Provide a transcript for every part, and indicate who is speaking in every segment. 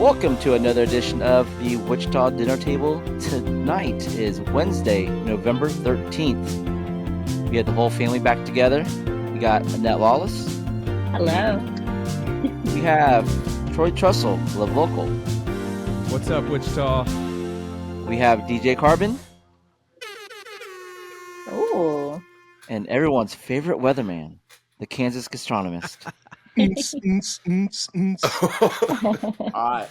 Speaker 1: Welcome to another edition of the Wichita Dinner Table. Tonight is Wednesday, November 13th. We had the whole family back together. We got Annette, Lawless.
Speaker 2: Hello.
Speaker 1: We have Troy Trussle, Live Local.
Speaker 3: What's up, Wichita?
Speaker 1: We have DJ Carbon.
Speaker 2: Ooh.
Speaker 1: And everyone's favorite weatherman, the Kansas Gastronomist. All right.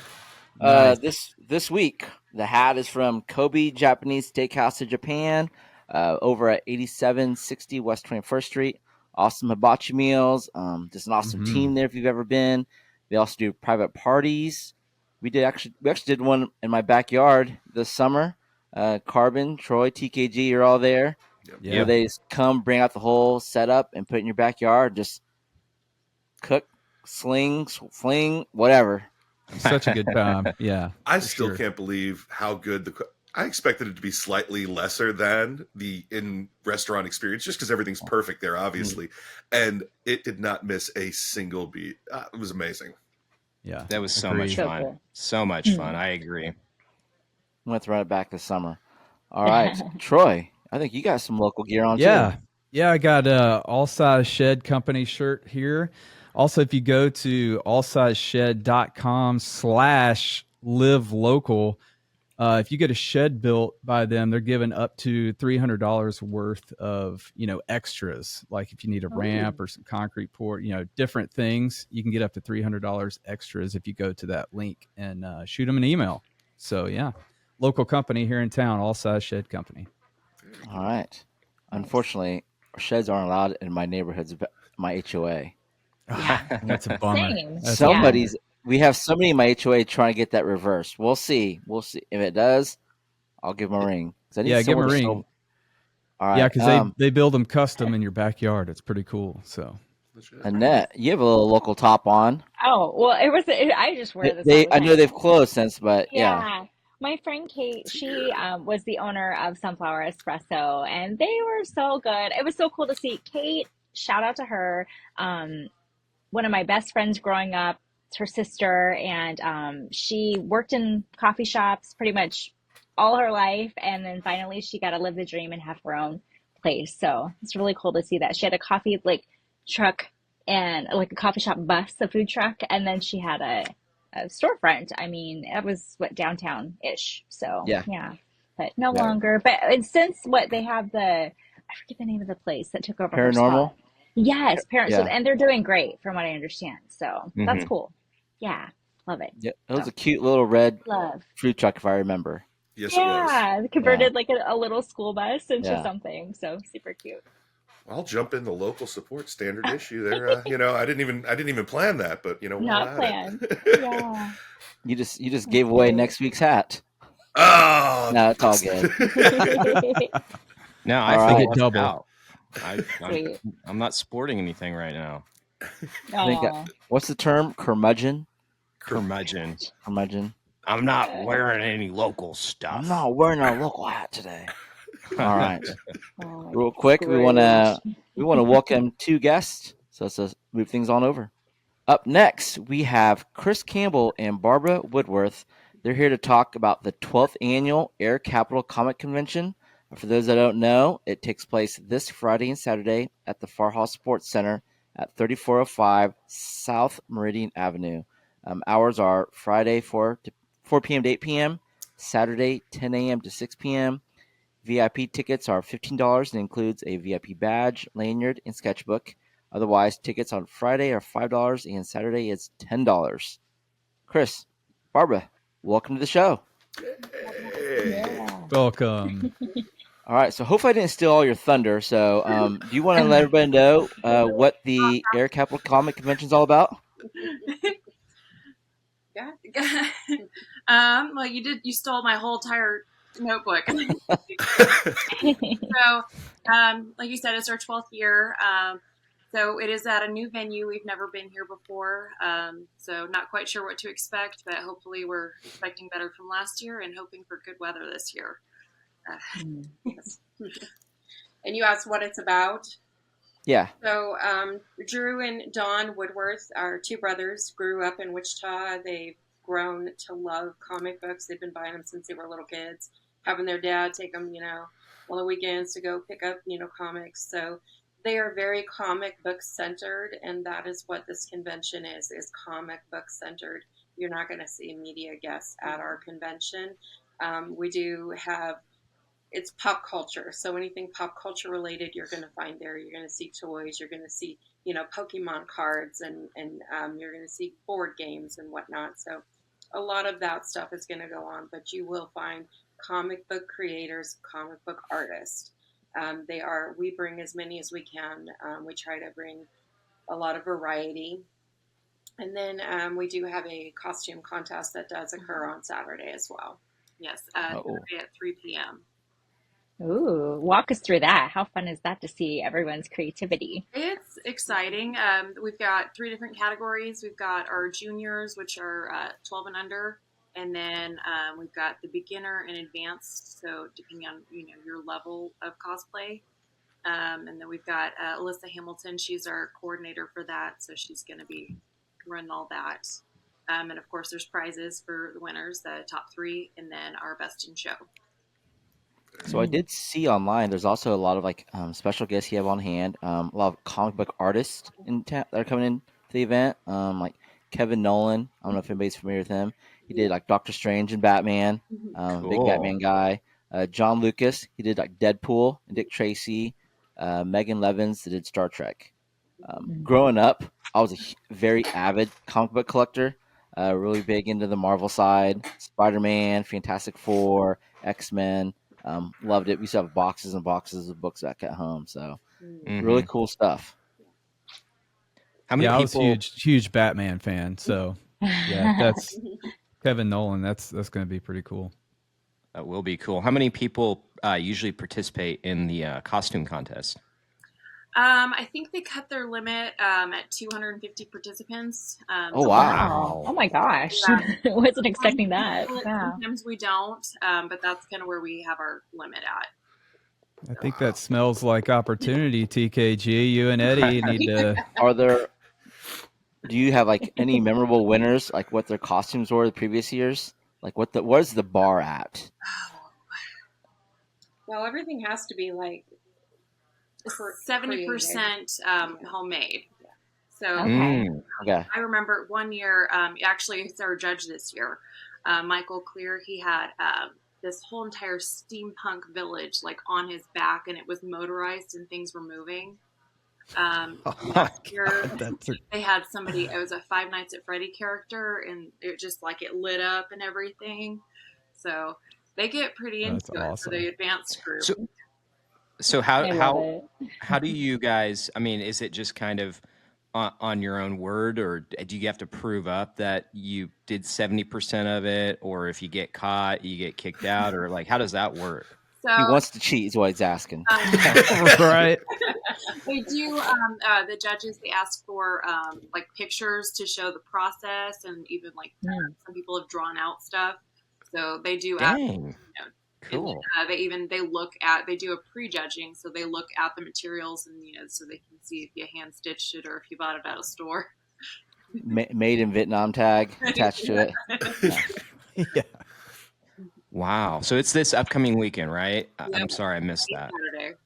Speaker 3: Nice.
Speaker 1: This week, the hat is from Kobe Japanese Steakhouse in Japan, over at 8760 West 21st Street. Awesome hibachi meals. Just an awesome team there if you've ever been. They also do private parties. We actually did one in my backyard this summer. Carbon, Troy, TKG, you're all there.
Speaker 3: Yeah.
Speaker 1: Where they just come, bring out the whole setup, and put it in your backyard. Just cook, fling, whatever.
Speaker 3: Such a good time. Yeah.
Speaker 4: I still can't believe how good I expected it to be slightly lesser than the in-restaurant experience, just because everything's perfect there, obviously. And it did not miss a single beat. It was amazing.
Speaker 3: Yeah.
Speaker 5: That was so much fun.
Speaker 2: Cool.
Speaker 5: So much fun. I agree.
Speaker 1: I'm going to throw it back this summer. All right. Troy, I think you got some local gear on, too.
Speaker 3: Yeah, I got a All Size Shed Company shirt here. Also, if you go to allsizeshed.com/live local, if you get a shed built by them, they're giving up to $300 worth of, extras. Like if you need a ramp or some concrete poured, different things, you can get up to $300 extras if you go to that link and shoot them an email. So yeah, local company here in town, All Size Shed Company.
Speaker 1: All right. Unfortunately, sheds aren't allowed in my neighborhoods, my HOA.
Speaker 3: That's a bummer.
Speaker 2: Same.
Speaker 1: We have somebody in my HOA trying to get that reversed. We'll see. If it does, I'll give them a ring.
Speaker 3: Give them a ring.
Speaker 1: All right.
Speaker 3: Yeah, because they build them custom in your backyard. It's pretty cool. So,
Speaker 1: Annette, you have a little local top on.
Speaker 2: Oh, well, I just wear this.
Speaker 1: I know they've closed since, but yeah.
Speaker 2: My friend Kate, she was the owner of Sunflower Espresso, and they were so good. It was so cool to see Kate. Shout out to her. One of my best friends growing up, it's her sister, and she worked in coffee shops pretty much all her life, and then finally she got to live the dream and have her own place. So it's really cool to see that. She had a coffee truck and a coffee shop bus, a food truck, and then she had a storefront. I mean, it was downtown-ish. So yeah. But no longer. But since they have I forget the name of the place that took over.
Speaker 1: Paranormal?
Speaker 2: Yes, and they're doing great from what I understand. So that's cool. Yeah, love it.
Speaker 1: Yeah, it was a cute little red food truck, if I remember.
Speaker 4: Yes, it was.
Speaker 2: Yeah, converted a little school bus into something. So super cute.
Speaker 4: I'll jump in the local support standard issue there. I didn't even plan that, but
Speaker 2: not planned. Yeah.
Speaker 1: You just gave away next week's hat.
Speaker 4: Oh,
Speaker 1: no, it's all good.
Speaker 5: No, I think
Speaker 3: it's double.
Speaker 5: I'm not sporting anything right now.
Speaker 1: What's the term? Curmudgeon.
Speaker 5: I'm not wearing any local stuff.
Speaker 1: I'm not wearing a local hat today. All right. Real quick, we want to welcome two guests. So let's move things on over. Up next, we have Chris Campbell and Barbara Woodworth. They're here to talk about the 12th annual Air Capital Comic Convention. For those that don't know, it takes place this Friday and Saturday at the Farhall Sports Center at 3405 South Meridian Avenue. Hours are Friday 4 p.m. to 8 p.m., Saturday 10 a.m. to 6 p.m. VIP tickets are $15 and includes a VIP badge, lanyard, and sketchbook. Otherwise, tickets on Friday are $5 and Saturday is $10. Chris, Barbara, welcome to the show.
Speaker 3: Welcome.
Speaker 1: All right, so hopefully I didn't steal all your thunder. So do you want to let everybody know what the Air Capital Comic Convention is all about?
Speaker 6: Yeah. Well, you stole my whole entire notebook. So, like you said, it's our 12th year. So it is at a new venue. We've never been here before. So not quite sure what to expect, but hopefully we're expecting better from last year and hoping for good weather this year. Yes. And you asked what it's about?
Speaker 1: Yeah.
Speaker 6: So Drew and Don Woodworth are two brothers, grew up in Wichita. They grown to love comic books. They've been buying them since they were little kids, having their dad take them, on the weekends to go pick up, comics. So they are very comic book centered, and that is what this convention is comic book centered. You're not going to see media guests at our convention. We do have, it's pop culture. So anything pop culture related, you're going to find there. You're going to see toys. You're going to see, Pokemon cards, and you're going to see board games and whatnot. So a lot of that stuff is going to go on, but you will find comic book creators, comic book artists. We bring as many as we can. We try to bring a lot of variety. And then we do have a costume contest that does occur on Saturday as well. Yes, Saturday at 3 p.m.
Speaker 2: Ooh, walk us through that. How fun is that to see everyone's creativity?
Speaker 6: It's exciting. We've got 3 different categories. We've got our juniors, which are 12 and under, and then we've got the beginner and advanced. So depending on your level of cosplay, and then we've got Alyssa Hamilton. She's our coordinator for that, so she's going to be running all that. And of course, there's prizes for the winners, the top 3, and then our best in show.
Speaker 1: So I did see online. There's also a lot of special guests you have on hand. A lot of comic book artists that are coming in to the event. Like Kevin Nolan. I don't know if anybody's familiar with him. He did like Doctor Strange and Batman. Big Batman guy. John Lucas. He did like Deadpool and Dick Tracy. Megan Levins that did Star Trek. Growing up, I was a very avid comic book collector. Really big into the Marvel side. Spider-Man, Fantastic Four, X-Men. Loved it. We used to have boxes and boxes of books back at home. So really cool stuff.
Speaker 5: How many
Speaker 3: I
Speaker 5: people?
Speaker 3: was huge Batman fan. So yeah, that's Kevin Nolan. That's going to be pretty cool.
Speaker 5: That will be cool. How many people usually participate in the costume contest?
Speaker 6: I think they cut their limit at 250 participants.
Speaker 1: Oh, wow.
Speaker 2: Oh my gosh.
Speaker 6: Yeah.
Speaker 2: Wasn't expecting that. Wow.
Speaker 6: Sometimes we don't, but that's kind of where we have our limit at.
Speaker 3: I think that smells like opportunity, TKG. You and Eddie need to.
Speaker 1: Do you have like any memorable winners, like what their costumes were the previous years? Like what is the bar at?
Speaker 6: Well, everything has to be like 70% homemade. So
Speaker 1: Okay.
Speaker 6: I remember one year, actually it's our judge this year, Michael Clear, he had this whole entire steampunk village like on his back, and it was motorized and things were moving. Last year, they had somebody, it was a Five Nights at Freddy character, and it just like it lit up and everything. So they get pretty into it for the advanced group.
Speaker 5: So how do you guys, I mean, is it just kind of on your own word, or do you have to prove up that you did 70% of it, or if you get caught, you get kicked out, or like, how does that work?
Speaker 6: So,
Speaker 1: he wants to cheat is what he's asking.
Speaker 3: Right.
Speaker 6: They do, the judges, they ask for like pictures to show the process, and even like some people have drawn out stuff. So they do
Speaker 5: Dang. Cool.
Speaker 6: And, they do a pre-judging, so they look at the materials and so they can see if you hand stitched it or if you bought it at a store.
Speaker 1: Made in Vietnam tag attached to it.
Speaker 3: Yeah.
Speaker 5: Wow. So it's this upcoming weekend, right? Yep. I'm sorry I missed that.
Speaker 6: Saturday.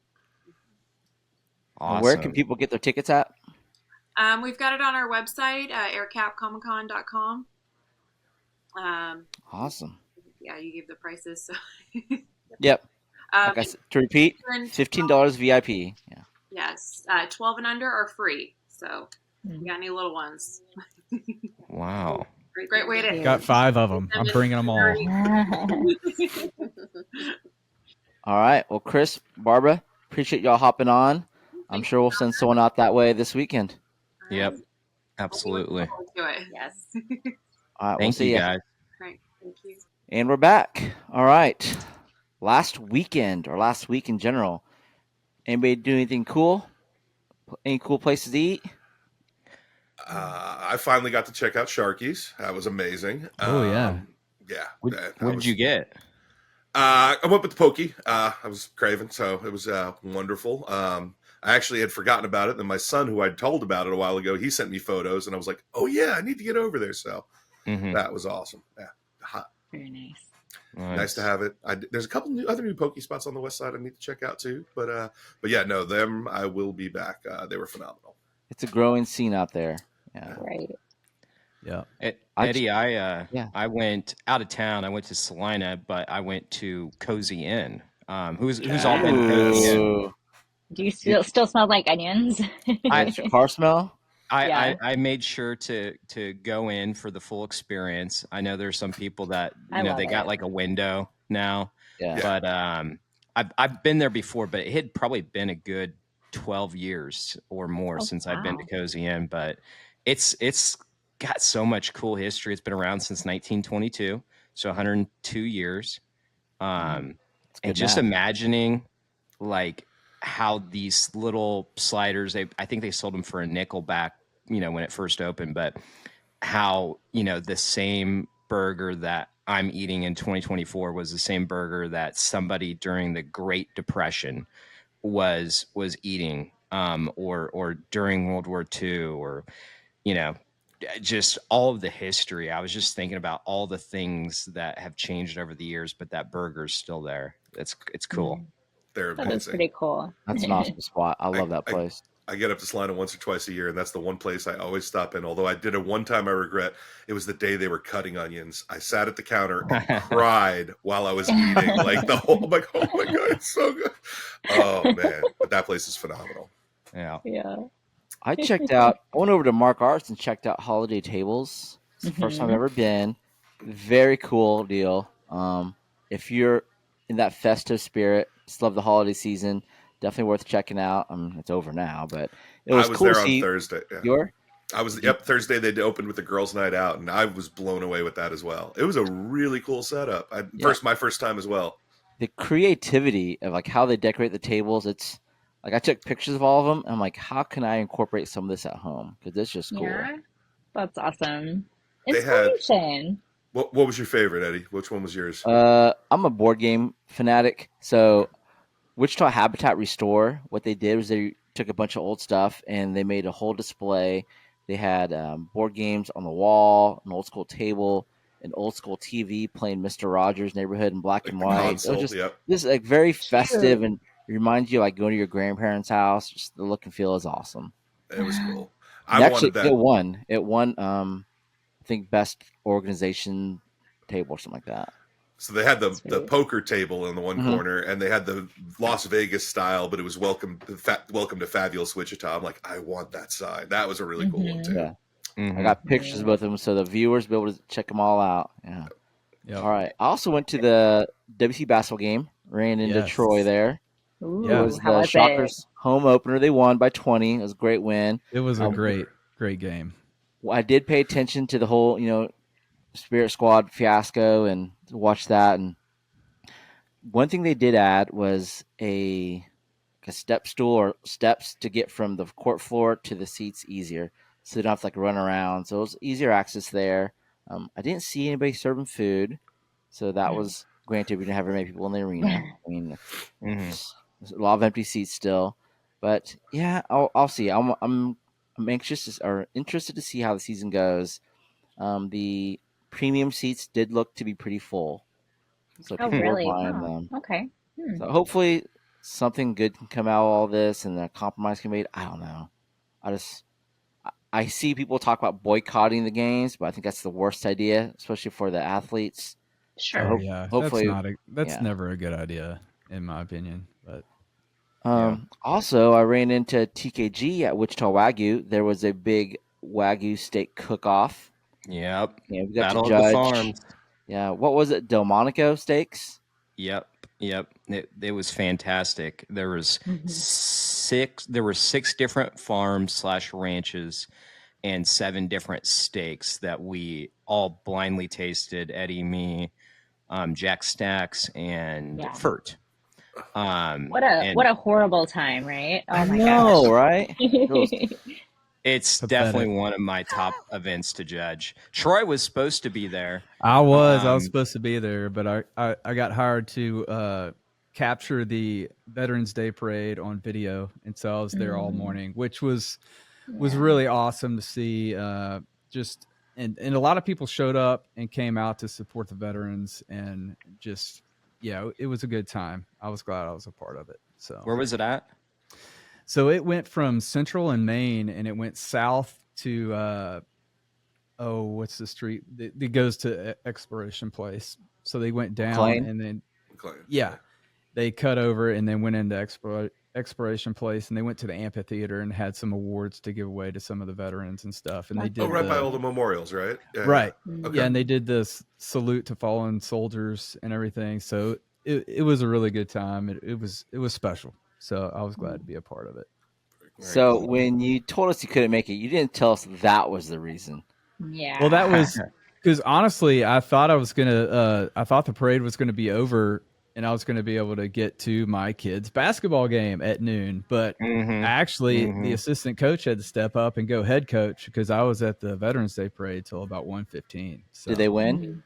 Speaker 5: Awesome.
Speaker 1: Where can people get their tickets at?
Speaker 6: We've got it on our website, aircapcomiccon.com.
Speaker 1: Awesome.
Speaker 6: Yeah, you gave the prices. So.
Speaker 1: Yep. Like I said, to repeat, $15 VIP. Yeah.
Speaker 6: Yes. 12 and under are free. So you got any little ones.
Speaker 5: Wow.
Speaker 6: Great way to.
Speaker 3: Got 5 of them. I'm bringing them all.
Speaker 1: All right. Well, Chris, Barbara, appreciate y'all hopping on. I'm sure we'll send someone out that way this weekend.
Speaker 5: Yep. Absolutely.
Speaker 6: Yes.
Speaker 1: All right.
Speaker 5: Thank you, guys.
Speaker 6: Right. Thank you.
Speaker 1: And we're back. All right. Last weekend or last week in general, anybody do anything cool? Any cool places to eat?
Speaker 4: I finally got to check out Sharky's. That was amazing.
Speaker 3: Oh, yeah.
Speaker 4: Yeah.
Speaker 5: What did you get?
Speaker 4: I went with the pokey. I was craving, so it was wonderful. I actually had forgotten about it. And then my son, who I'd told about it a while ago, he sent me photos, and I was like, oh, yeah, I need to get over there. So That was awesome. Yeah, hot.
Speaker 2: Very nice.
Speaker 4: Nice to have it. There's a couple other new poke spots on the west side I need to check out too. But yeah, no, them I will be back. They were phenomenal.
Speaker 1: It's a growing scene out there. Yeah.
Speaker 2: Right.
Speaker 3: Yeah.
Speaker 5: Eddie, I went out of town. I went to Salina, but I went to Cozy Inn. Who's all been to Cozy Inn?
Speaker 1: Ooh.
Speaker 2: Do you still smell like onions?
Speaker 1: What's your car smell?
Speaker 2: Yeah.
Speaker 5: I made sure to go in for the full experience. I know there's some people that
Speaker 2: I love
Speaker 5: they got
Speaker 2: it.
Speaker 5: like a window now,
Speaker 1: Yeah.
Speaker 5: but I've been there before, but it had probably been a good 12 years or more since I've been to Cozy Inn. But it's got so much cool history. It's been around since 1922, so 102 years. And just imagining like how these little sliders, I think they sold them for a nickel back, when it first opened, but how, the same burger that I'm eating in 2024 was the same burger that somebody during the Great Depression was eating, or during World War II, or, just all of the history. I was just thinking about all the things that have changed over the years, but that burger's still there. It's cool.
Speaker 4: They're amazing.
Speaker 2: That is pretty cool.
Speaker 1: That's an awesome spot. I love that place.
Speaker 4: I get up to Salina once or twice a year, and that's the one place I always stop in. Although I did it one time I regret. It was the day they were cutting onions. I sat at the counter and cried while I was eating. Like I'm like, oh my God, it's so good. Oh man, but that place is phenomenal.
Speaker 5: Yeah.
Speaker 2: Yeah.
Speaker 1: I went over to Mark Arts and checked out Holiday Tables. It's the first time I've ever been. Very cool deal. If you're in that festive spirit, just love the holiday season, definitely worth checking out. It's over now, but it was cool
Speaker 4: there
Speaker 1: to
Speaker 4: on
Speaker 1: see.
Speaker 4: Thursday. Yeah. Thursday they opened with the girls' night out, and I was blown away with that as well. It was a really cool setup. My first time as well.
Speaker 1: The creativity of like how they decorate the tables, it's like I took pictures of all of them. And I'm like, how can I incorporate some of this at home? Because it's just cool.
Speaker 2: Yeah. That's awesome.
Speaker 4: They had-
Speaker 2: Inspiration.
Speaker 4: What was your favorite, Eddie? Which one was yours?
Speaker 1: I'm a board game fanatic, so Wichita Habitat Restore, what they did was they took a bunch of old stuff and they made a whole display. They had board games on the wall, an old school table, an old school TV playing Mr. Rogers' Neighborhood in black and white.
Speaker 4: Console,
Speaker 1: it was just like very festive and it reminds you like going to your grandparents' house. Just the look and feel is awesome.
Speaker 4: It was cool.
Speaker 1: It won. I think best organization table or something like that.
Speaker 4: So they had the poker table in the one corner, and they had the Las Vegas style, but it was welcome to Fabulous Wichita. I'm like, I want that sign. That was a really cool one too.
Speaker 1: Yeah. I got pictures of both of them, so the viewers be able to check them all out. Yeah.
Speaker 3: Yep.
Speaker 1: All right. I also went to the WC basketball game. Ran into Troy there.
Speaker 2: Ooh,
Speaker 1: It was the Shockers home opener. They won by 20. It was a great win.
Speaker 3: It was a great game.
Speaker 1: I did pay attention to the whole, Spirit Squad fiasco and watch that. And one thing they did add was a step stool or steps to get from the court floor to the seats easier, so they don't have to run around. So it was easier access there. I didn't see anybody serving food, so that was granted. We didn't have very many people in the arena. I mean, there's a lot of empty seats still, but yeah, I'll see. I'm anxious or interested to see how the season goes. The premium seats did look to be pretty full, so people were buying them.
Speaker 2: Okay.
Speaker 1: So hopefully something good can come out of all this and a compromise can be made. I don't know. I see people talk about boycotting the games, but I think that's the worst idea, especially for the athletes.
Speaker 2: Sure.
Speaker 3: So
Speaker 1: hopefully
Speaker 3: that's never a good idea, in my opinion. But
Speaker 1: also, I ran into TKG at Wichita Wagyu. There was a big Wagyu steak cook-off.
Speaker 5: Yep.
Speaker 1: Yeah, we got
Speaker 5: Battle
Speaker 1: to judge.
Speaker 5: of the Farms.
Speaker 1: Yeah, what was it? Delmonico Steaks?
Speaker 5: Yep. It was fantastic. There was six different farms / ranches and 7 different steaks that we all blindly tasted. Eddie, me, Jack Stacks, and Furt.
Speaker 2: What a horrible time, right? Oh my
Speaker 1: gosh.
Speaker 2: gosh.
Speaker 1: Right?
Speaker 5: It's definitely one of my top events to judge. Troy was supposed to be there.
Speaker 3: I was supposed to be there, but I got hired to capture the Veterans Day parade on video, and so I was there all morning, which was really awesome to see. Just and a lot of people showed up and came out to support the veterans, and just it was a good time. I was glad I was a part of it. So
Speaker 5: Where was it at?
Speaker 3: So it went from Central and Maine, and it went south to what's the street? It goes to Exploration Place. So they went down
Speaker 1: McLean?
Speaker 3: and then
Speaker 4: McLean.
Speaker 3: they cut over and then went into Exploration Place, and they went to the amphitheater and had some awards to give away to some of the veterans and stuff. And they did
Speaker 4: right by all the memorials, right? Yeah,
Speaker 3: right.
Speaker 4: Okay.
Speaker 3: Yeah, and they did this salute to fallen soldiers and everything. So it was a really good time. It was special. So I was glad to be a part of it.
Speaker 1: So when you told us you couldn't make it, you didn't tell us that was the reason.
Speaker 2: Yeah.
Speaker 3: Well, that was because honestly, I thought I thought the parade was gonna be over, and I was gonna be able to get to my kids' basketball game at noon. But actually, the assistant coach had to step up and go head coach because I was at the Veterans Day parade till about 1:15. So
Speaker 1: Did they win?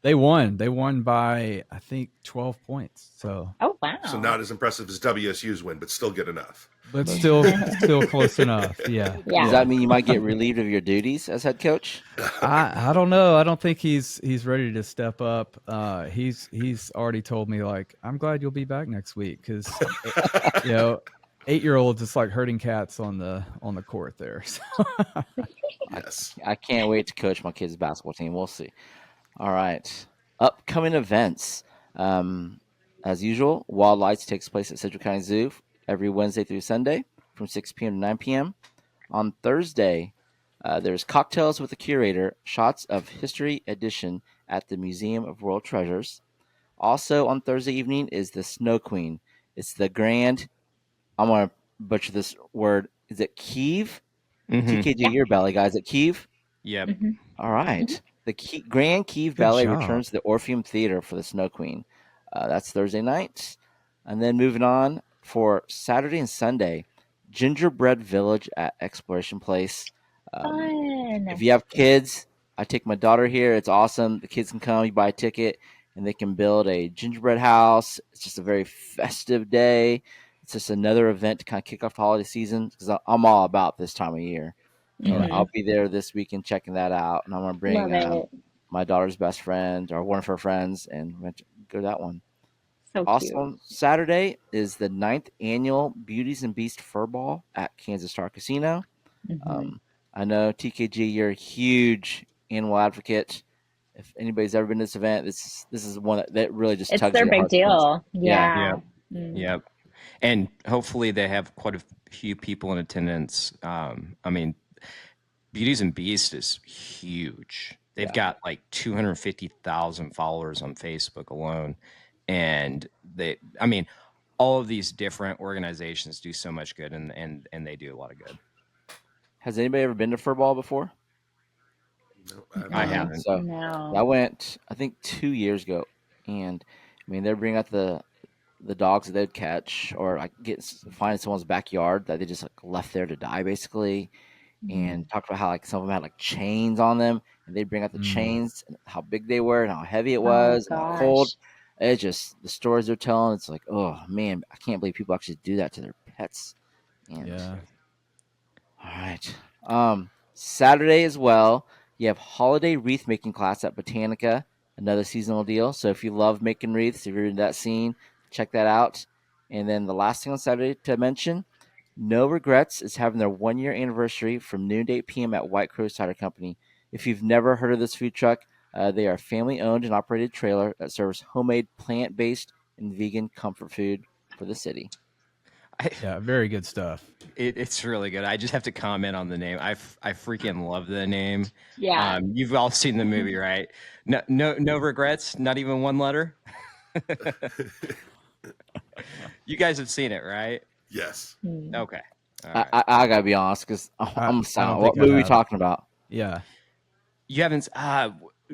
Speaker 3: They won. They won by, I think, 12 points. So
Speaker 2: Oh, wow.
Speaker 4: So not as impressive as WSU's win, but still good enough.
Speaker 3: but still close enough. Yeah.
Speaker 1: Does that mean you might get relieved of your duties as head coach?
Speaker 3: I don't know. I don't think he's ready to step up. He's already told me, like, I'm glad you'll be back next week because 8-year-olds, it's like herding cats on the court there. So.
Speaker 4: Yes.
Speaker 1: I can't wait to coach my kids' basketball team. We'll see. All right. Upcoming events. As usual, Wild Lights takes place at Central County Zoo every Wednesday through Sunday from 6 p.m. to 9 p.m. On Thursday, there's Cocktails with the Curator, Shots of History edition at the Museum of World Treasures. Also on Thursday evening is the Snow Queen. It's the Grand, I'm going to butcher this word. Is it Kiev? TKG, your belly, guys. Is it Kiev?
Speaker 5: Yep.
Speaker 1: All right. The Grand Kiev
Speaker 3: Good
Speaker 1: Ballet
Speaker 3: job.
Speaker 1: returns to the Orpheum Theater for the Snow Queen. That's Thursday night. And then moving on for Saturday and Sunday, Gingerbread Village at Exploration Place.
Speaker 2: Fun.
Speaker 1: If you have kids, I take my daughter here. It's awesome. The kids can come, you buy a ticket, and they can build a gingerbread house. It's just a very festive day. It's just another event to kind of kick off the holiday season because I'm all about this time of year. So I'll be there this weekend checking that out, and I'm going to bring my daughter's best friend or one of her friends, and we're going to go to that one.
Speaker 2: So
Speaker 1: Also
Speaker 2: cute.
Speaker 1: on Saturday is the 9th annual Beauties and Beast Fur Ball at Kansas Star Casino. I know, TKG, you're a huge animal advocate. If anybody's ever been to this event, this is one that really just
Speaker 2: It's
Speaker 1: tugs
Speaker 2: their
Speaker 1: at your
Speaker 2: big
Speaker 1: heartstrings.
Speaker 2: deal. Yeah.
Speaker 5: Yep. And hopefully they have quite a few people in attendance. I mean, Beauties and Beast is huge. They've got like 250,000 followers on Facebook alone. And all of these different organizations do so much good, and they do a lot of good.
Speaker 1: Has anybody ever been to Fur Ball before?
Speaker 4: No,
Speaker 5: I haven't.
Speaker 1: So
Speaker 2: No.
Speaker 1: I went, I think, 2 years ago, and I mean, they bring out the dogs that they'd catch, or like find in someone's backyard that they just like left there to die, basically, and talked about how like some of them had like chains on them, and they'd bring out the chains, and how big they were, and how heavy it was, and how cold. It's just the stories they're telling. It's like, oh man, I can't believe people actually do that to their pets. And, all right. Saturday as well, you have holiday wreath making class at Botanica, another seasonal deal. So if you love making wreaths, if you're in that scene, check that out. And then the last thing on Saturday to mention, No Regrets is having their 1-year anniversary from noon to 8 p.m. at White Crow Cider Company. If you've never heard of this food truck, they are a family-owned and operated trailer that serves homemade, plant-based, and vegan comfort food for the city.
Speaker 3: Yeah, very good stuff.
Speaker 5: It's really good. I just have to comment on the name. I freaking love the name.
Speaker 2: Yeah.
Speaker 5: You've all seen the movie, right? No regrets. Not even one letter. You guys have seen it, right?
Speaker 4: Yes.
Speaker 5: Okay. All right.
Speaker 1: I gotta be honest because I'm silent. What
Speaker 3: think I
Speaker 1: movie are we
Speaker 3: have.
Speaker 1: talking about?
Speaker 3: Yeah.
Speaker 5: You haven't.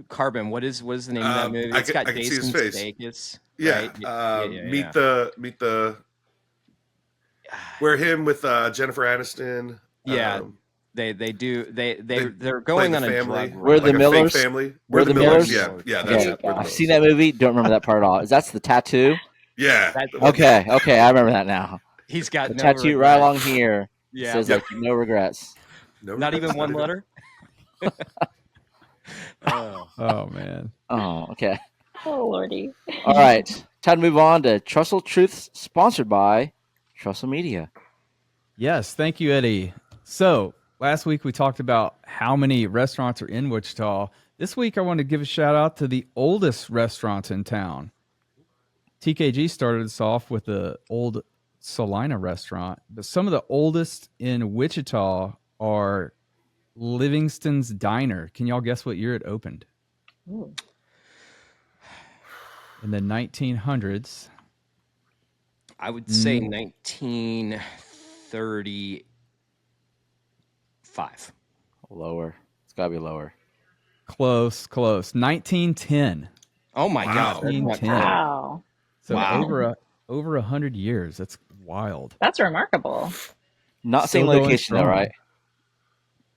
Speaker 5: Carbon. What is the name of that movie? It's got
Speaker 4: I can see his
Speaker 5: Jason
Speaker 4: face.
Speaker 5: Sudeikis.
Speaker 4: Yeah.
Speaker 5: Right?
Speaker 4: Meet the. We're him with Jennifer Aniston.
Speaker 5: Yeah. They're going on a
Speaker 4: family.
Speaker 5: drug.
Speaker 1: We're
Speaker 5: run.
Speaker 1: the
Speaker 4: a
Speaker 1: Millers?
Speaker 4: fake family.
Speaker 1: We're the Millers?
Speaker 4: Yeah, that's
Speaker 1: Okay,
Speaker 4: it. We're the
Speaker 1: I've
Speaker 4: Millers.
Speaker 1: seen that movie. Don't remember that part at all. That's the tattoo?
Speaker 4: Yeah.
Speaker 1: Okay, I remember that now.
Speaker 5: He's got
Speaker 1: The
Speaker 5: no
Speaker 1: tattoo right
Speaker 5: regrets.
Speaker 1: along here
Speaker 5: Yeah.
Speaker 1: says like no regrets.
Speaker 4: No
Speaker 5: Not
Speaker 4: regrets,
Speaker 5: even one letter.
Speaker 3: Oh man.
Speaker 1: Oh, okay.
Speaker 2: Oh, Lordy.
Speaker 1: All right. Time to move on to Trussle Truths, sponsored by Trussle Media.
Speaker 3: Yes, thank you, Eddie. So last week we talked about how many restaurants are in Wichita. This week I want to give a shout out to the oldest restaurants in town. TKG started us off with the old Salina restaurant, but some of the oldest in Wichita are Livingston's Diner. Can y'all guess what year it opened?
Speaker 2: Ooh.
Speaker 3: In the 1900s.
Speaker 5: I would say 1935.
Speaker 1: Lower. It's got to be lower.
Speaker 3: Close. 1910.
Speaker 5: Oh my
Speaker 4: Wow.
Speaker 5: God. That's not
Speaker 3: 1910.
Speaker 5: bad.
Speaker 2: Wow.
Speaker 3: So
Speaker 5: Wow.
Speaker 3: over 100 years. That's wild.
Speaker 2: That's remarkable.
Speaker 1: Not
Speaker 3: Still
Speaker 1: same
Speaker 3: going
Speaker 1: location, though,
Speaker 3: strong.
Speaker 1: right?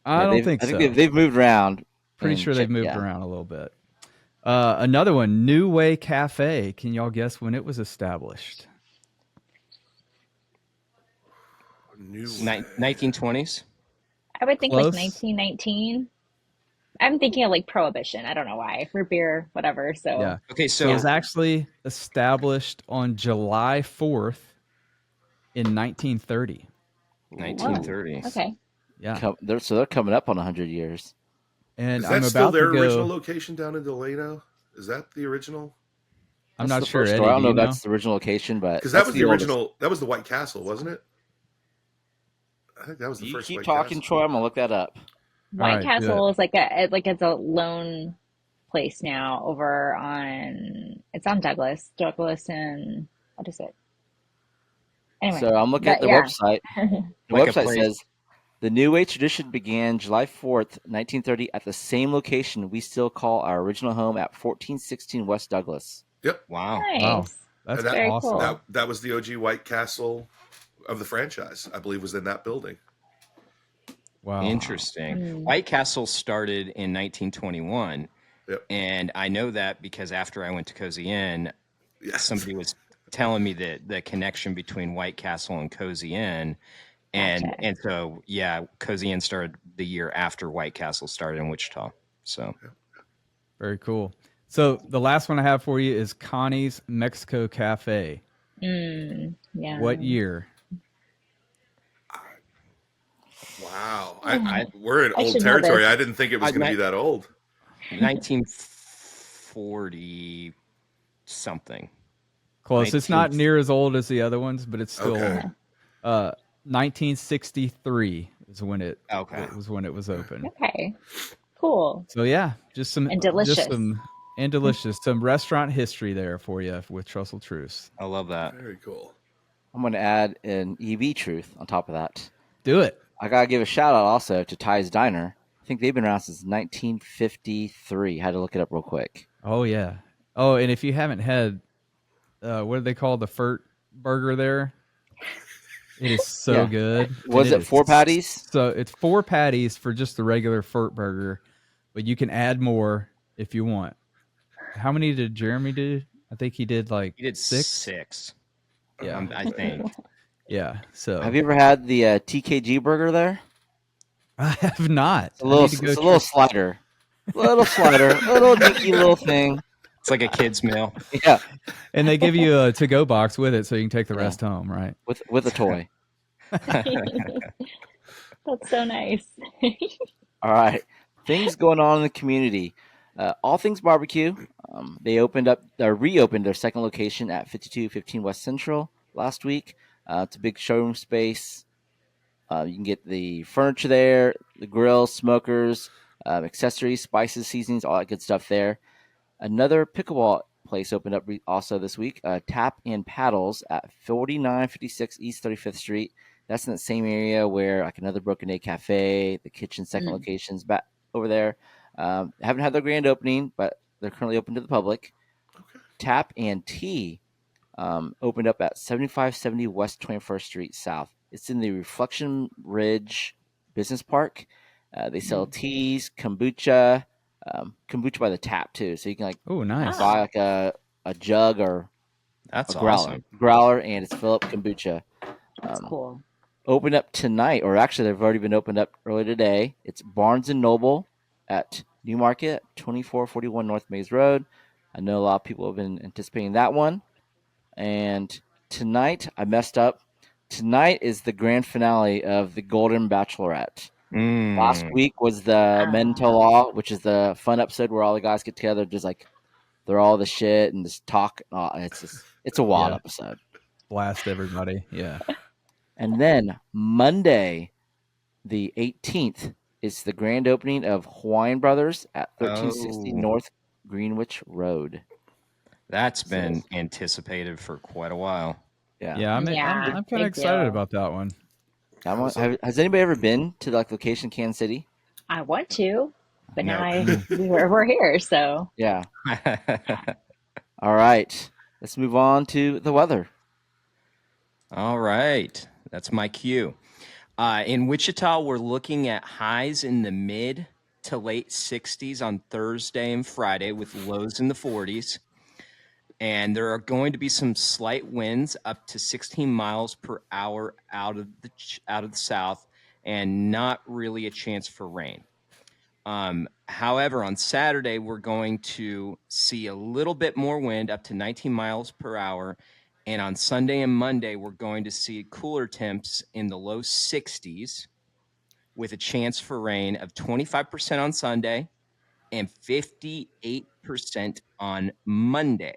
Speaker 3: I
Speaker 1: Yeah,
Speaker 3: don't think
Speaker 1: I
Speaker 3: so.
Speaker 1: think they've moved around.
Speaker 3: Pretty
Speaker 1: and
Speaker 3: sure they've
Speaker 1: checked-
Speaker 3: moved
Speaker 1: yeah.
Speaker 3: around a little bit. Another one, New Way Cafe. Can y'all guess when it was established?
Speaker 4: New
Speaker 5: 1920s.
Speaker 2: I would think
Speaker 3: Close.
Speaker 2: like 1919. I'm thinking of like Prohibition. I don't know why. For beer, whatever. So
Speaker 3: Yeah.
Speaker 5: Okay,
Speaker 3: So it
Speaker 5: so
Speaker 3: was actually established on July 4th in 1930.
Speaker 5: 1930s.
Speaker 2: okay.
Speaker 3: Yeah.
Speaker 1: They're coming up on 100 years.
Speaker 3: And
Speaker 4: Is
Speaker 3: I'm
Speaker 4: that still
Speaker 3: about
Speaker 4: their
Speaker 3: to
Speaker 4: original
Speaker 3: go.
Speaker 4: location down in Delano? Is that the original?
Speaker 3: I'm
Speaker 1: That's
Speaker 3: not
Speaker 1: the
Speaker 3: sure,
Speaker 1: first
Speaker 3: Eddie.
Speaker 1: store. I don't
Speaker 3: Do
Speaker 1: know
Speaker 3: you
Speaker 1: if
Speaker 3: know?
Speaker 1: that's the original location, but
Speaker 4: Because that
Speaker 1: that's
Speaker 4: was the
Speaker 1: oldest.
Speaker 4: original. That was the White Castle, wasn't it? I think that was the
Speaker 1: You
Speaker 4: first
Speaker 1: keep
Speaker 4: White
Speaker 1: talking,
Speaker 4: Castle.
Speaker 1: Troy. I'm gonna look that up.
Speaker 2: White
Speaker 3: right,
Speaker 2: Castle is like it's a lone place now over on it's on Douglas and what is it? Anyway,
Speaker 1: So I'm looking at
Speaker 2: but
Speaker 1: the
Speaker 2: yeah.
Speaker 1: website. The
Speaker 5: Like a
Speaker 1: website
Speaker 5: place.
Speaker 1: says the New Way tradition began July 4th, 1930, at the same location we still call our original home at 1416 West Douglas.
Speaker 4: Yep.
Speaker 5: Wow.
Speaker 3: Wow.
Speaker 2: Nice.
Speaker 3: That's
Speaker 4: And that-
Speaker 2: Very
Speaker 3: awesome.
Speaker 2: cool.
Speaker 4: That was the OG White Castle of the franchise. I believe was in that building.
Speaker 3: Wow.
Speaker 5: Interesting.
Speaker 2: Mm.
Speaker 5: White Castle started in 1921.
Speaker 4: Yep.
Speaker 5: And I know that because after I went to Cozy Inn,
Speaker 4: Yes.
Speaker 5: somebody was telling me the connection between White Castle and Cozy Inn.
Speaker 2: Gotcha.
Speaker 5: And so, yeah, Cozy Inn started the year after White Castle started in Wichita. So,
Speaker 3: Very cool. So the last one I have for you is Connie's Mexico Cafe.
Speaker 2: Yeah.
Speaker 3: What year?
Speaker 4: Wow.
Speaker 5: I
Speaker 4: We're in
Speaker 2: I
Speaker 4: old
Speaker 2: should know
Speaker 4: territory.
Speaker 2: this.
Speaker 4: I didn't think it was
Speaker 5: I
Speaker 4: going to be
Speaker 5: might-
Speaker 4: that old.
Speaker 5: 1940 something.
Speaker 3: Close. It's not
Speaker 5: 19
Speaker 3: near as old as the other ones, but it's still
Speaker 4: Okay.
Speaker 3: old. 1963 is when it
Speaker 5: Okay.
Speaker 3: was when it was open.
Speaker 2: Okay. Cool.
Speaker 3: So yeah, just some
Speaker 2: And delicious.
Speaker 3: some restaurant history there for you with Trussle Truths.
Speaker 5: I love that.
Speaker 4: Very cool.
Speaker 1: I'm gonna add an EV truth on top of that.
Speaker 3: Do it.
Speaker 1: I gotta give a shout out also to Ty's Diner. I think they've been around since 1953. Had to look it up real quick.
Speaker 3: Oh yeah. Oh, and if you haven't had what do they call the Furt burger there? It is so
Speaker 1: Yeah.
Speaker 3: good.
Speaker 1: Was
Speaker 3: And
Speaker 1: it 4 patties?
Speaker 3: So it's 4 patties for just the regular Furt burger, but you can add more if you want. How many did Jeremy do? I think he did like
Speaker 5: He did 6.
Speaker 3: Yeah.
Speaker 5: I think.
Speaker 3: Yeah. So
Speaker 1: Have you ever had the TKG burger there?
Speaker 3: I have not.
Speaker 1: It's a little,
Speaker 3: I need to go
Speaker 1: it's a little slider, little dinky little thing.
Speaker 5: It's like a kid's meal.
Speaker 1: Yeah,
Speaker 3: And they give you a to-go box with it, so you can take the
Speaker 1: Yeah.
Speaker 3: rest home, right?
Speaker 1: with a toy.
Speaker 2: That's so nice.
Speaker 1: All right, things going on in the community. All Things Barbecue. They reopened their second location at 5215 West Central last week. It's a big showroom space. You can get the furniture there, the grills, smokers, accessories, spices, seasonings, all that good stuff there. Another pickleball place opened up also this week, Tap and Paddles at 4956 East 35th Street. That's in the same area where like another Broken Egg Cafe, the kitchen second location's back over there. Haven't had their grand opening, but they're currently open to the public.
Speaker 4: Okay.
Speaker 1: Tap and Tea opened up at 7570 West 21st Street South. It's in the Reflection Ridge Business Park. They sell teas, kombucha by the tap too. So you can like
Speaker 3: Oh, nice.
Speaker 1: buy like a jug or
Speaker 5: That's
Speaker 1: a growler,
Speaker 5: awesome.
Speaker 1: and it's fill up kombucha.
Speaker 2: That's cool.
Speaker 1: Open up tonight, or actually they've already been opened up early today. It's Barnes and Noble at Newmarket, 2441 North Mays Road. I know a lot of people have been anticipating that one. And tonight, I messed up. Tonight is the grand finale of the Golden Bachelorette. Last week was the Men Tell All, which is the fun episode where all the guys get together, just like they're all the shit and just talk. It's a wild episode.
Speaker 3: Blast everybody. Yeah.
Speaker 1: And then Monday, the 18th, is the grand opening of Hawaiian Brothers at 1360 North Greenwich Road.
Speaker 5: That's been anticipated for quite a while.
Speaker 3: Yeah, I'm kind of excited about that one.
Speaker 1: Has anybody ever been to the location Kansas City?
Speaker 2: I want to, but now we're here, so.
Speaker 1: Yeah. All right. Let's move on to the weather.
Speaker 5: All right. That's my cue. In Wichita, we're looking at highs in the mid to late 60s on Thursday and Friday with lows in the 40s. And there are going to be some slight winds up to 16 miles per hour out of the south, and not really a chance for rain. However, on Saturday, we're going to see a little bit more wind up to 19 miles per hour. And on Sunday and Monday, we're going to see cooler temps in the low 60s with a chance for rain of 25% on Sunday and 58% on Monday.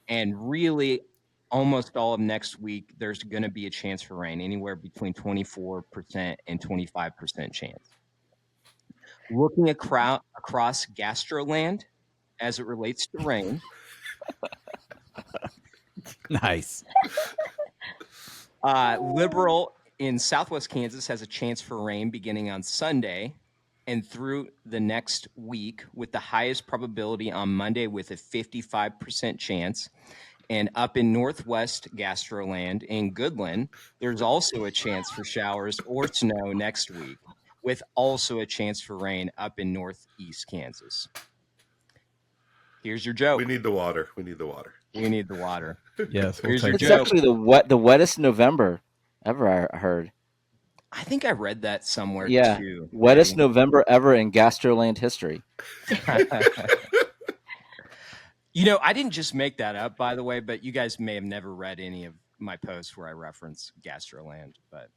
Speaker 5: And really, almost all of next week, there's going to be a chance for rain, anywhere between 24% and 25% chance. Looking across Gastroland as it relates to rain.
Speaker 3: Nice.
Speaker 5: Liberal in southwest Kansas has a chance for rain beginning on Sunday and through the next week, with the highest probability on Monday with a 55% chance. And up in northwest Gastroland in Goodland, there's also a chance for showers or snow next week, with also a chance for rain up in northeast Kansas. Here's your joke.
Speaker 4: We need the water.
Speaker 5: We need the water.
Speaker 3: Yes,
Speaker 5: Here's your
Speaker 1: It's
Speaker 5: joke.
Speaker 1: actually the wettest November ever, I heard.
Speaker 5: I think I read that somewhere too.
Speaker 1: Wettest November ever in Gastroland history.
Speaker 5: I didn't just make that up, by the way, but you guys may have never read any of my posts where I reference Gastroland. But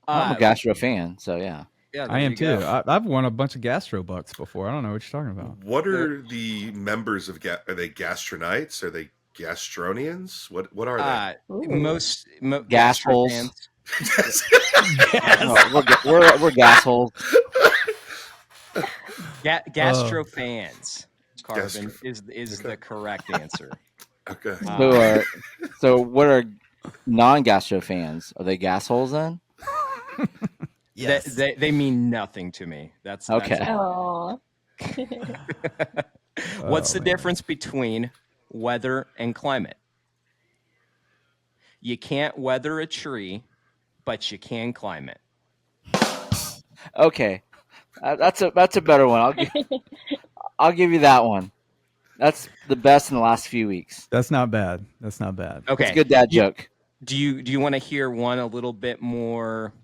Speaker 1: I'm a Gastro fan, so yeah.
Speaker 5: Yeah,
Speaker 3: I am too. I've won a bunch of Gastro bucks before. I don't know what you're talking about.
Speaker 4: What are the members of are they gastronites? Are they gastronians? What are they?
Speaker 5: Most
Speaker 1: gas holes. No, we're gas holes.
Speaker 5: Gastro fans. Carbon is the correct answer.
Speaker 4: Okay.
Speaker 1: So what are non-gastro fans? Are they gas holes then?
Speaker 5: Yes. They mean nothing to me. That's
Speaker 1: okay.
Speaker 5: What's the difference between weather and climate? You can't weather a tree, but you can climb it.
Speaker 1: Okay, that's a better one. I'll give you that one. That's the best in the last few weeks.
Speaker 3: That's not bad.
Speaker 5: Okay,
Speaker 1: it's a good dad joke.
Speaker 5: Do you want to hear one a little bit more,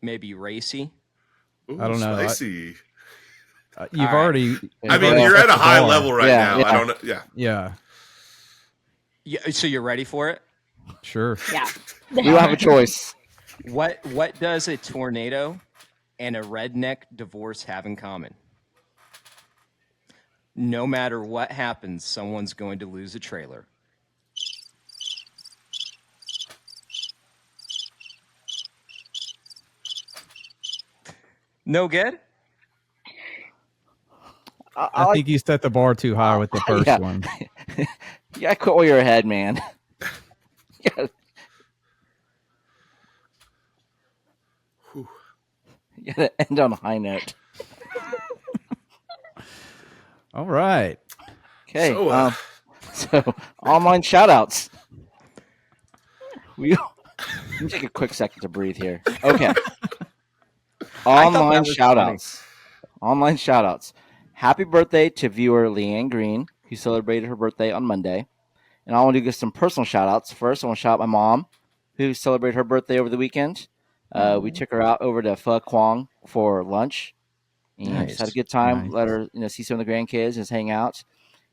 Speaker 5: maybe racy?
Speaker 4: Ooh,
Speaker 3: I don't know.
Speaker 4: Spicy.
Speaker 3: You've already.
Speaker 4: I mean, you're at a high level right now. I don't know. Yeah.
Speaker 5: So you're ready for it?
Speaker 3: Sure.
Speaker 2: Yeah.
Speaker 1: We don't have a choice.
Speaker 5: What does a tornado and a redneck divorce have in common? No matter what happens, someone's going to lose a trailer. No good?
Speaker 3: I think you set the bar too high with the first one.
Speaker 1: You gotta quit while you're ahead, man. You gotta end on a high note.
Speaker 3: All right.
Speaker 1: Okay. So online shoutouts. Let me take a quick second to breathe here. Okay. Online shoutouts. Online shoutouts. Happy birthday to viewer Leanne Green, who celebrated her birthday on Monday. And I want to give some personal shoutouts. First, I want to shout out my mom, who celebrated her birthday over the weekend. We took her out over to Pho Quang for lunch. and just had a
Speaker 5: Nice.
Speaker 1: good time.
Speaker 3: Nice.
Speaker 1: Let her see some of the grandkids, just hang out.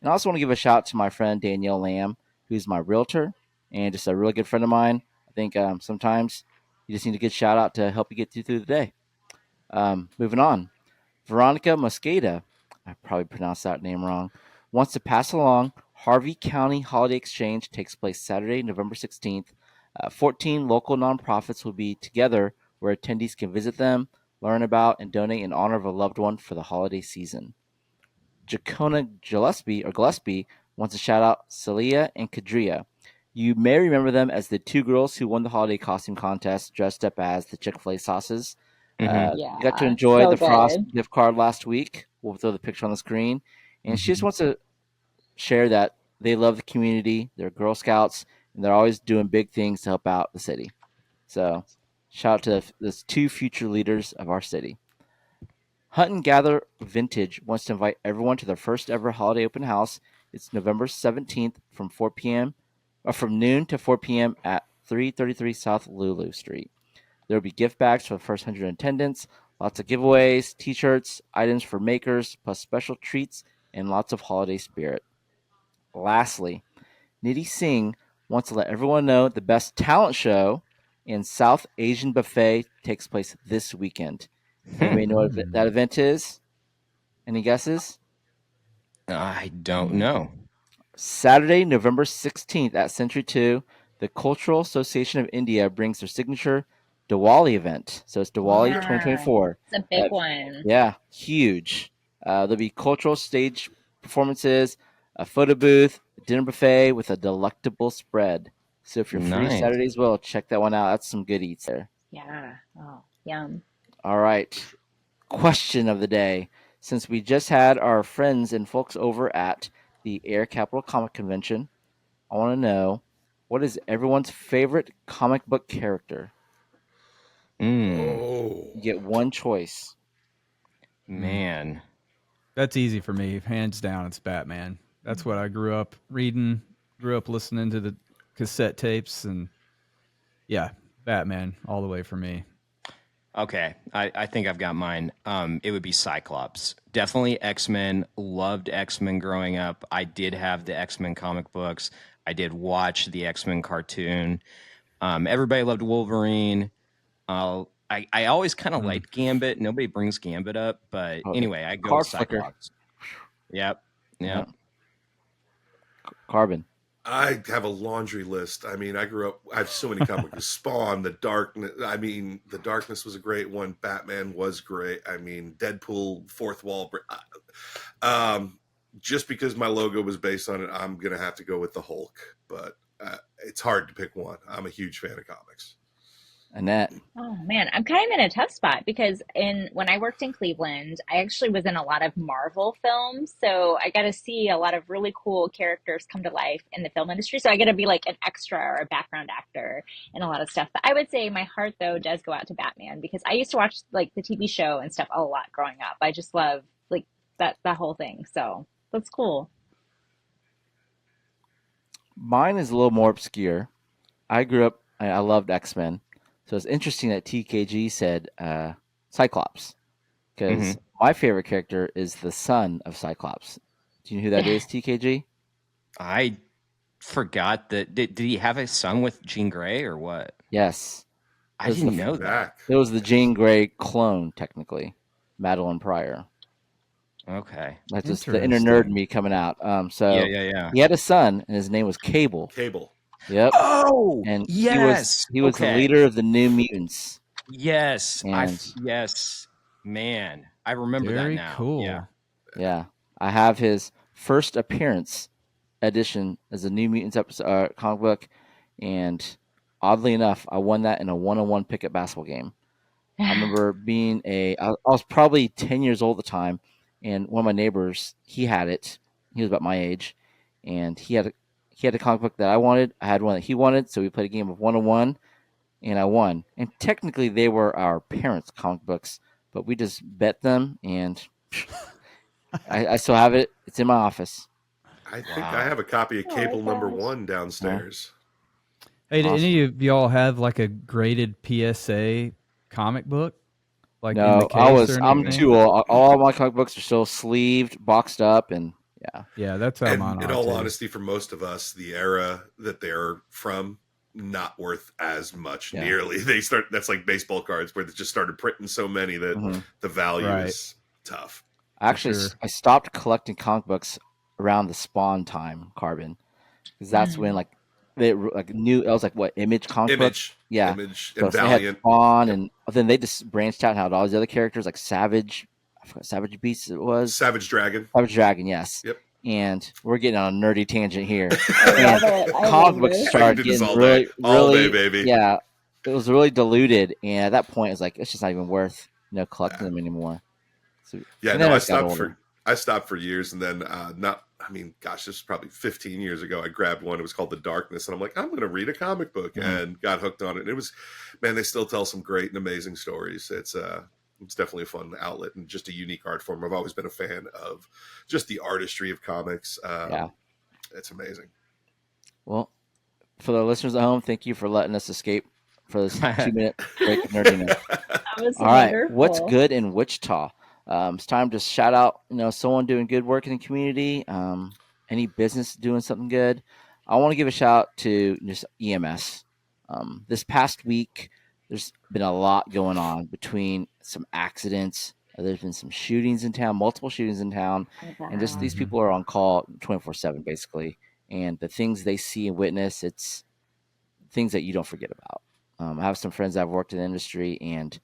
Speaker 1: And I also want to give a shout out to my friend Danielle Lamb, who's my realtor and just a really good friend of mine. I think sometimes you just need a good shout out to help you get through the day. Moving on. Veronica Mosqueda, I probably pronounced that name wrong, wants to pass along Harvey County Holiday Exchange takes place Saturday, November 16th. 14 local nonprofits will be together where attendees can visit them, learn about, and donate in honor of a loved one for the holiday season. Jacona Gillespie wants to shout out Celia and Kadria. You may remember them as the two girls who won the holiday costume contest dressed up as the Chick-fil-A sauces.
Speaker 5: Mhm.
Speaker 1: You got to
Speaker 2: Yeah,
Speaker 1: enjoy
Speaker 2: so
Speaker 1: the Frost
Speaker 2: good.
Speaker 1: gift card last week. We'll throw the picture on the screen. And she just
Speaker 3: Mhm.
Speaker 1: wants to share that they love the community. They're Girl Scouts, and they're always doing big things to help out the city. So, shout out to those two future leaders of our city. Hunt and Gather Vintage wants to invite everyone to their first ever holiday open house. It's November 17th from 4 p.m. or from noon to 4 p.m. at 333 South Lulu Street. There will be gift bags for the first 100 attendants, lots of giveaways, t-shirts, items for makers, plus special treats and lots of holiday spirit. Lastly, Nidhi Singh wants to let everyone know the best talent show in South Asian Buffet takes place this weekend. Anybody know what that event is? Any guesses?
Speaker 5: I don't know.
Speaker 1: Saturday, November 16th at Century 2, the Cultural Association of India brings their signature Diwali event. So it's Diwali
Speaker 2: Yeah,
Speaker 1: 2024.
Speaker 2: it's a big one.
Speaker 1: Yeah, huge. There'll be cultural stage performances, a photo booth, a dinner buffet with a delectable spread. So if you're free
Speaker 5: Nice.
Speaker 1: Saturday as well, check that one out. That's some good eats there.
Speaker 2: Yeah. Oh, yum.
Speaker 1: All right. Question of the day. Since we just had our friends and folks over at the Air Capital Comic Convention, I want to know, what is everyone's favorite comic book character?
Speaker 5: Mm,
Speaker 4: Oh,
Speaker 1: You get one choice.
Speaker 5: man.
Speaker 3: That's easy for me. Hands down, it's Batman. That's what I grew up reading, grew up listening to the cassette tapes, and yeah, Batman all the way for me.
Speaker 5: Okay, I think I've got mine. It would be Cyclops. Definitely X-Men. Loved X-Men growing up. I did have the X-Men comic books. I did watch the X-Men cartoon. Everybody loved Wolverine. I always kind of liked Gambit. Nobody brings Gambit up, but
Speaker 1: Oh, the
Speaker 5: anyway, I go with
Speaker 1: card flicker.
Speaker 5: Cyclops. Yep.
Speaker 1: Yeah.
Speaker 5: Yep.
Speaker 1: Carbon.
Speaker 4: I have a laundry list. I mean, I grew up. I have so many comic books. Spawn, The Darkness. I mean, The Darkness was a great one. Batman was great. I mean, Deadpool, Fourth Wall. Just because my logo was based on it, I'm gonna have to go with the Hulk. But it's hard to pick one. I'm a huge fan of comics.
Speaker 1: Annette.
Speaker 2: Oh man, I'm kind of in a tough spot because when I worked in Cleveland, I actually was in a lot of Marvel films, so I got to see a lot of really cool characters come to life in the film industry. So I got to be like an extra or a background actor in a lot of stuff. But I would say my heart though does go out to Batman because I used to watch like the TV show and stuff a lot growing up. I just love like that whole thing. So that's cool.
Speaker 1: Mine is a little more obscure. I grew up, I loved X-Men. So it's interesting that TKG said Cyclops, because my favorite character is the son of Cyclops. Do you know who that is, TKG?
Speaker 5: I forgot that. Did he have a son with Jean Grey or what?
Speaker 1: Yes.
Speaker 5: I didn't know that.
Speaker 4: Back.
Speaker 1: It was the Jean Grey clone, technically, Madeline Pryor.
Speaker 5: Okay.
Speaker 1: That's just the inner nerd in me coming out. So
Speaker 5: Yeah.
Speaker 1: he had a son, and his name was Cable.
Speaker 4: Cable.
Speaker 1: Yep.
Speaker 5: Oh,
Speaker 1: And
Speaker 5: yes.
Speaker 1: he was the leader of the New Mutants.
Speaker 5: Yes.
Speaker 1: And
Speaker 5: yes. Man, I remember that
Speaker 3: Very
Speaker 5: now.
Speaker 3: cool.
Speaker 5: Yeah.
Speaker 1: yeah, I have his first appearance edition as a New Mutants episode comic book, and oddly enough, I won that in a one-on-one pickup basketball game. I remember being I was probably 10 years old at the time, and one of my neighbors, he had it. He was about my age, and he had a comic book that I wanted. I had one that he wanted, so we played a game of one-on-one, and I won. And technically, they were our parents' comic books, but we just bet them, and I still have it. It's in my office.
Speaker 4: I think I have a copy of
Speaker 2: Oh my
Speaker 4: Cable
Speaker 2: gosh.
Speaker 4: #1 downstairs.
Speaker 3: Hey, do
Speaker 1: Awesome.
Speaker 3: any of y'all have like a graded PSA comic book? like in
Speaker 1: No,
Speaker 3: the case or
Speaker 1: I'm
Speaker 3: anything?
Speaker 1: too old. All my comic books are still sleeved, boxed up, and yeah.
Speaker 3: Yeah, that's how mine
Speaker 4: And in
Speaker 3: are
Speaker 4: all
Speaker 3: too.
Speaker 4: honesty, for most of us, the era that they're from, not worth as much
Speaker 1: Yeah.
Speaker 4: nearly. That's like baseball cards where they just started printing so many that
Speaker 1: Mhm.
Speaker 4: the value
Speaker 3: Right.
Speaker 4: is tough.
Speaker 1: Actually,
Speaker 3: sure.
Speaker 1: I stopped collecting comic books around the Spawn time, Carbon, because that's when like they like new. It was like what Image comic book, yeah.
Speaker 4: Image,
Speaker 1: So
Speaker 4: and
Speaker 1: they had
Speaker 4: Valiant.
Speaker 1: Spawn,
Speaker 4: Yep.
Speaker 1: and then they just branched out and had all these other characters like Savage. I forgot Savage Beast. It was
Speaker 4: Savage Dragon.
Speaker 1: Savage Dragon, yes.
Speaker 4: Yep.
Speaker 1: And we're getting on a nerdy tangent here.
Speaker 2: I love
Speaker 1: And
Speaker 2: it. I
Speaker 1: comic
Speaker 2: love
Speaker 1: books
Speaker 2: this.
Speaker 4: I can
Speaker 1: started
Speaker 4: do this
Speaker 1: getting
Speaker 4: all day. All day,
Speaker 1: really,
Speaker 4: baby.
Speaker 1: yeah. It was really diluted, and at that point, it's like it's just not even worth collecting
Speaker 4: Yeah.
Speaker 1: them anymore. So,
Speaker 4: Yeah,
Speaker 1: and
Speaker 4: no,
Speaker 1: then
Speaker 4: I
Speaker 1: it got
Speaker 4: stopped
Speaker 1: older.
Speaker 4: for years, and then this was probably 15 years ago. I grabbed one. It was called The Darkness, and I'm like, I'm going to read a comic book, and got hooked on it. And it was, man, they still tell some great and amazing stories. It's definitely a fun outlet and just a unique art form. I've always been a fan of just the artistry of comics.
Speaker 1: Yeah.
Speaker 4: It's amazing.
Speaker 1: Well, for the listeners at home, thank you for letting us escape for this 2-minute break of nerdiness.
Speaker 2: That was
Speaker 1: All right,
Speaker 2: wonderful.
Speaker 1: what's good in Wichita? It's time to shout out, someone doing good work in the community. Any business doing something good. I want to give a shout out to just EMS. This past week, there's been a lot going on between some accidents. There's been some shootings in town, multiple shootings in town, and just these people are on call 24/7 basically. And the things they see and witness, it's things that you don't forget about. I have some friends that have worked in the industry, and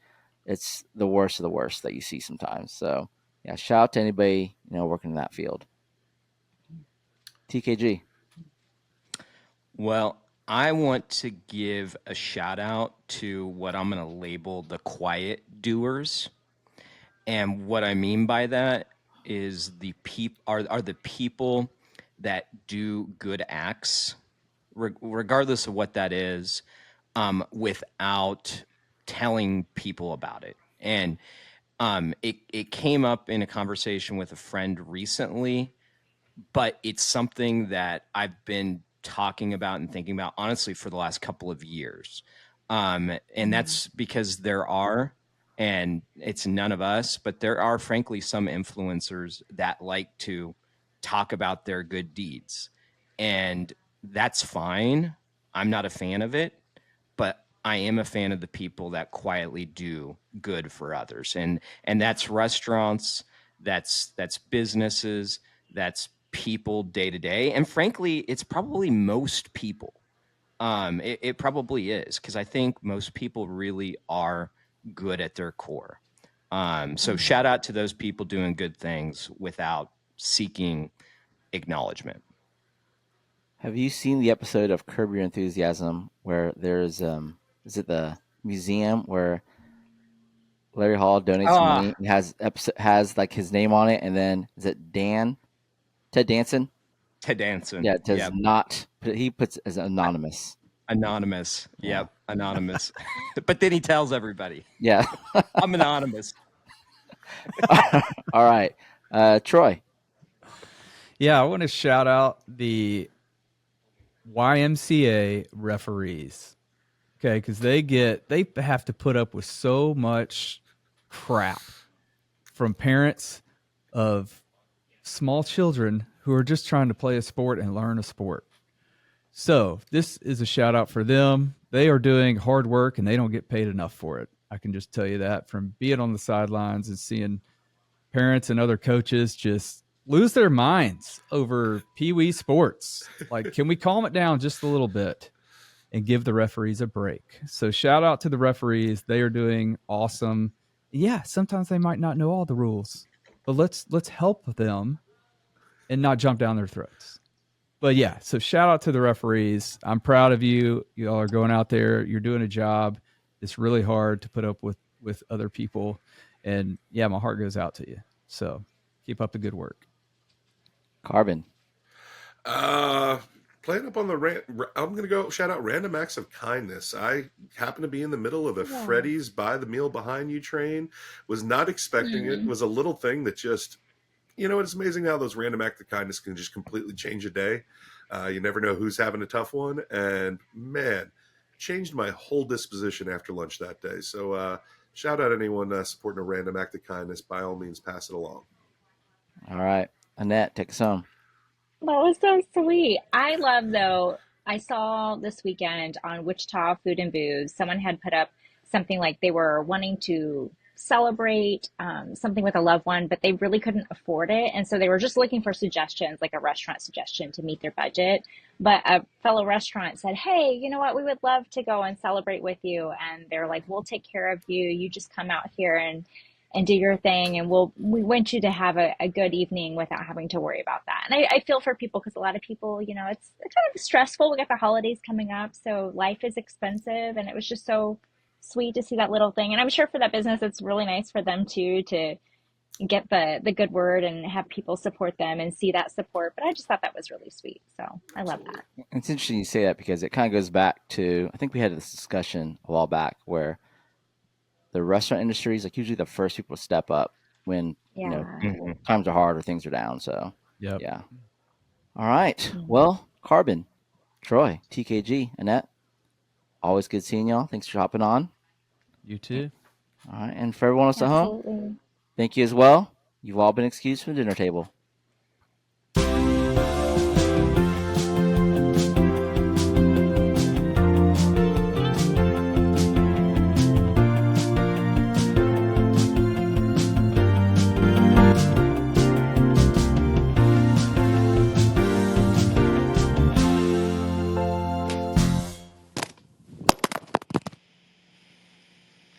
Speaker 1: it's the worst of the worst that you see sometimes. So, yeah, shout out to anybody working in that field. TKG.
Speaker 5: Well, I want to give a shout out to what I'm going to label the quiet doers. And what I mean by that is are the people that do good acts, regardless of what that is, without telling people about it. And it came up in a conversation with a friend recently, but it's something that I've been talking about and thinking about honestly for the last couple of years. And that's because and it's none of us, but there are frankly some influencers that like to talk about their good deeds. And that's fine. I'm not a fan of it, but I am a fan of the people that quietly do good for others. And that's restaurants, that's businesses, that's people day to day. And frankly, it's probably most people. It probably is, because I think most people really are good at their core. So shout out to those people doing good things without seeking acknowledgement.
Speaker 1: Have you seen the episode of Curb Your Enthusiasm where there's is it the museum where Larry Hall donates money and has like his name on it, and then is it Ted Danson?
Speaker 5: Ted Danson.
Speaker 1: Yeah, it does
Speaker 5: Yep.
Speaker 1: not. He puts as anonymous.
Speaker 5: Anonymous.
Speaker 1: Yeah.
Speaker 5: Yep. Anonymous. But then he tells everybody,
Speaker 1: Yeah.
Speaker 5: I'm anonymous.
Speaker 1: All right, Troy.
Speaker 3: Yeah, I want to shout out the YMCA referees. Okay, because they have to put up with so much crap from parents of small children who are just trying to play a sport and learn a sport. So this is a shout out for them. They are doing hard work and they don't get paid enough for it. I can just tell you that from being on the sidelines and seeing parents and other coaches just lose their minds over Pee-wee sports. Like, can we calm it down just a little bit and give the referees a break? So shout out to the referees. They are doing awesome. Yeah, sometimes they might not know all the rules, but let's help them and not jump down their throats. But yeah, so shout out to the referees. I'm proud of you. You all are going out there. You're doing a job. It's really hard to put up with other people. And yeah, my heart goes out to you. So keep up the good work.
Speaker 1: Carbon.
Speaker 4: Playing up on the I'm going to go shout out Random Acts of Kindness. I happen to be in the middle of a Freddy's Buy the Meal Behind You train. Was not expecting it. It was a little thing that just, it's amazing how those random acts of kindness can just completely change a day. You never know who's having a tough one. And man, changed my whole disposition after lunch that day. So shout out anyone supporting a random act of kindness. By all means, pass it along.
Speaker 1: All right. Annette, take us home.
Speaker 2: That was so sweet. I love, though, I saw this weekend on Wichita Food and Booze, someone had put up something like they were wanting to celebrate something with a loved one, but they really couldn't afford it. And so they were just looking for suggestions, like a restaurant suggestion to meet their budget. But a fellow restaurant said, hey, you know what? We would love to go and celebrate with you. And they're like, we'll take care of you. You just come out here and do your thing, and we want you to have a good evening without having to worry about that. And I feel for people, because a lot of people, you know, it's kind of stressful. We got the holidays coming up, so life is expensive, and it was just so sweet to see that little thing. And I'm sure for that business, it's really nice for them too to get the good word and have people support them and see that support. But I just thought that was really sweet, so I love that.
Speaker 1: It's interesting you say that, because it kind of goes back to, I think we had this discussion a while back, where the restaurant industry is like usually the first people to step up when you know times are hard or things are down. So yeah. All right. Well, Carbon, Troy, TKG, Annette, always good seeing y'all. Thanks for hopping on.
Speaker 3: You too.
Speaker 1: All right, and for everyone else at home, thank you as well. You've all been excused from the dinner table.